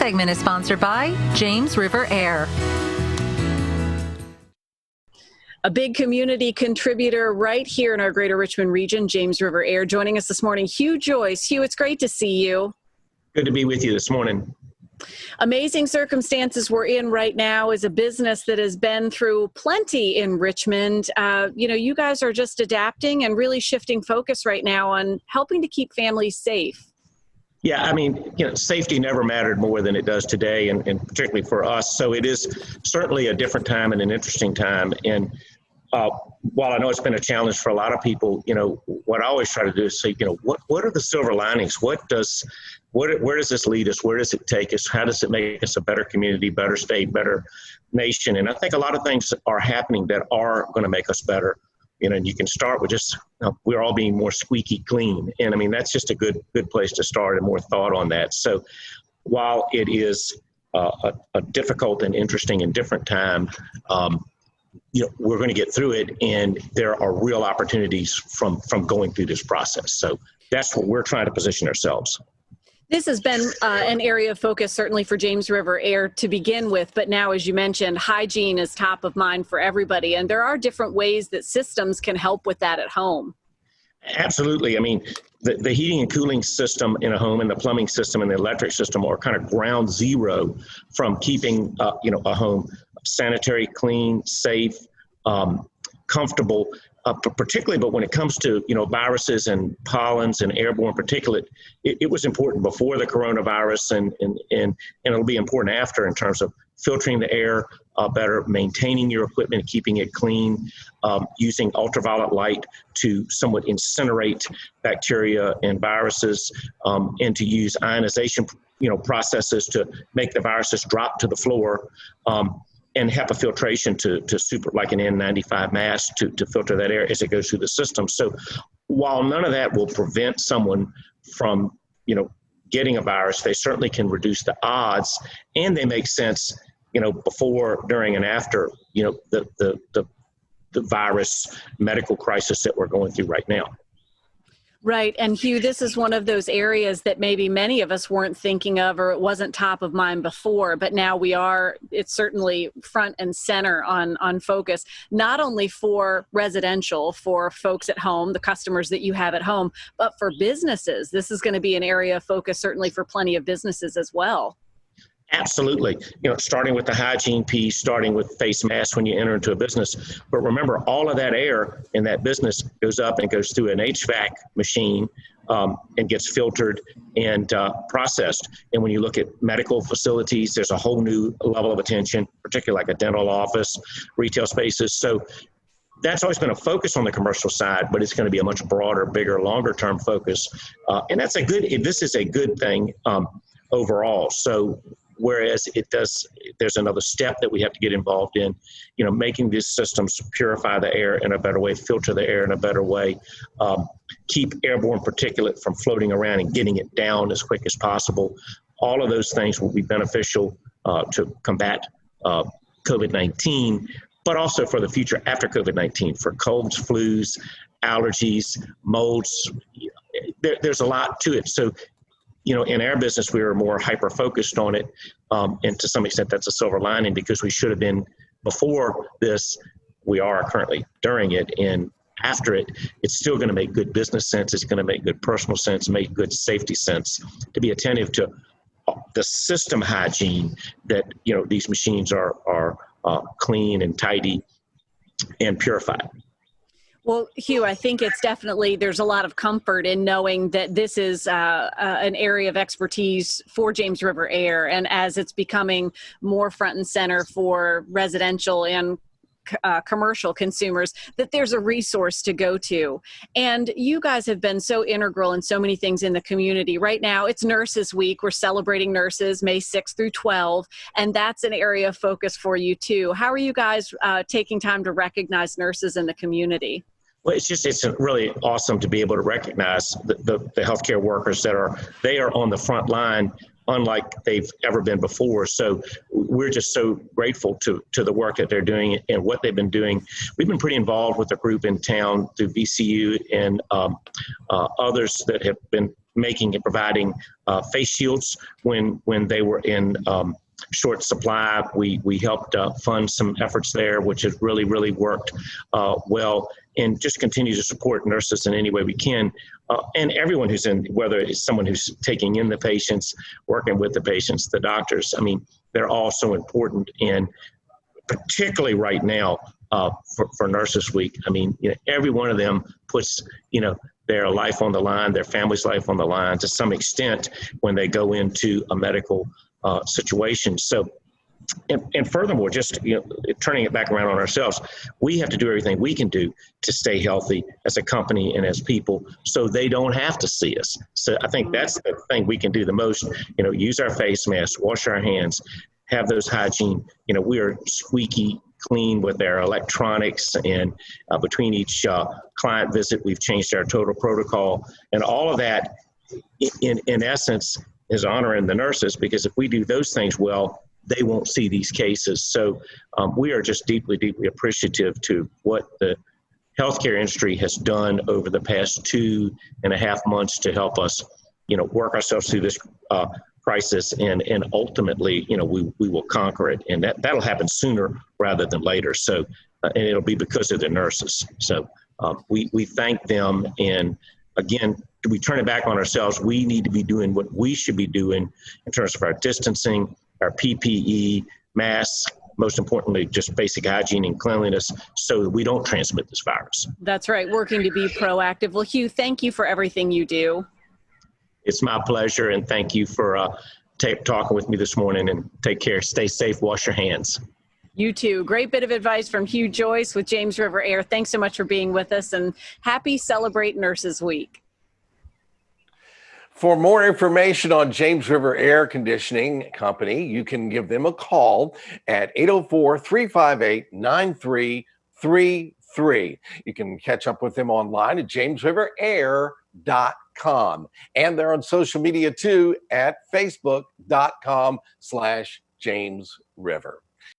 segment is sponsored by James River Air. A big community contributor right here in our greater Richmond region, James River Air. Joining us this morning, Hugh Joyce. Hugh, it's great to see you. Good to be with you this morning. Amazing circumstances we're in right now as a business that has been through plenty in Richmond. You guys are just adapting and really shifting focus right now on helping to keep families safe. Yeah, safety never mattered more than it does today, and particularly for us. So it is certainly a different time and an interesting time. And while I know it's been a challenge for a lot of people, what I always try to do is say, what are the silver linings? Where does this lead us? Where does it take us? How does it make us a better community, better state, better nation? And I think a lot of things are happening that are going to make us better. And you can start with just, we're all being more squeaky clean. And that's just a good place to start and more thought on that. So while it is a difficult and interesting and different time, we're going to get through it, and there are real opportunities from going through this process. So that's what we're trying to position ourselves. This has been an area of focus, certainly for James River Air to begin with, but now, as you mentioned, hygiene is top of mind for everybody, and there are different ways that systems can help with that at home. Absolutely. The heating and cooling system in a home and the plumbing system and the electric system are kind of ground zero from keeping, a home sanitary, clean, safe, comfortable. Particularly, but when it comes to, viruses and pollens and airborne particulate, it was important before the coronavirus, and it'll be important after in terms of filtering the air better, maintaining your equipment, keeping it clean, using ultraviolet light to somewhat incinerate bacteria and viruses, and to use ionization, processes to make the viruses drop to the floor. And HEPA filtration to super, like an N95 mask to filter that air as it goes through the system. So while none of that will prevent someone from, getting a virus, they certainly can reduce the odds, and they make sense, before, during, and after, the virus medical crisis that we're going through right now. Right. And Hugh, this is one of those areas that maybe many of us weren't thinking of, or it wasn't top of mind before, but now we are. It's certainly front and center on focus, not only for residential, for folks at home, the customers that you have at home, but for businesses. This is going to be an area of focus, certainly for plenty of businesses as well. Absolutely. Starting with the hygiene piece, starting with face masks when you enter into a business. But remember, all of that air in that business goes up and goes through an HVAC machine and gets filtered and processed. And when you look at medical facilities, there's a whole new level of attention, particularly like a dental office, retail spaces. So that's always been a focus on the commercial side, but it's going to be a much broader, bigger, longer term focus. And this is a good thing overall. So whereas there's another step that we have to get involved in, making these systems purify the air in a better way, filter the air in a better way, keep airborne particulate from floating around and getting it down as quick as possible. All of those things will be beneficial to combat COVID-19, but also for the future after COVID-19, for colds, flus, allergies, molds. There's a lot to it. So in our business, we were more hyper-focused on it, and to some extent, that's a silver lining because we should have been before this. We are currently during it, and after it, it's still going to make good business sense. It's going to make good personal sense, make good safety sense to be attentive to the system hygiene that these machines are clean and tidy and purified. Well, Hugh, I think it's definitely, there's a lot of comfort in knowing that this is an area of expertise for James River Air. And as it's becoming more front and center for residential and commercial consumers, that there's a resource to go to. And you guys have been so integral in so many things in the community. Right now, it's Nurses Week. We're celebrating nurses May 6th through 12, and that's an area of focus for you too. How are you guys taking time to recognize nurses in the community? Well, it's really awesome to be able to recognize the healthcare workers that are on the front line, unlike they've ever been before. So we're just so grateful to the work that they're doing and what they've been doing. We've been pretty involved with a group in town through VCU and others that have been making and providing face shields when they were in short supply. We helped fund some efforts there, which has really worked well, and just continue to support nurses in any way we can. And everyone who's in, whether it's someone who's taking in the patients, working with the patients, the doctors, I mean, they're all so important. And particularly right now for Nurses Week, I mean, every one of them puts, their life on the line, their family's life on the line to some extent when they go into a medical situation. So, and furthermore, just turning it back around on ourselves, we have to do everything we can do to stay healthy as a company and as people, so they don't have to see us. So I think that's the thing we can do the most. Use our face masks, wash our hands, have those hygiene. We are squeaky clean with our electronics, and between each client visit, we've changed our total protocol, and all of that, in essence, is honoring the nurses, because if we do those things well, they won't see these cases. So we are just deeply appreciative to what the healthcare industry has done over the past 2.5 months to help us, work ourselves through this crisis, and ultimately, we will conquer it, and that'll happen sooner rather than later. So, and it'll be because of the nurses. So we thank them, and again, we turn it back on ourselves. We need to be doing what we should be doing in terms of our distancing, our PPE, masks, most importantly, just basic hygiene and cleanliness, so that we don't transmit this virus. That's right. Working to be proactive. Well, Hugh, thank you for everything you do. It's my pleasure, and thank you for talking with me this morning, and take care. Stay safe. Wash your hands. You too. Great bit of advice from Hugh Joyce with James River Air. Thanks so much for being with us, and happy Celebrate Nurses Week. For more information on James River Air Conditioning Company, you can give them a call at 804-358-9333. You can catch up with them online at jamesriverair.com. And they're on social media too at facebook.com/JamesRiver.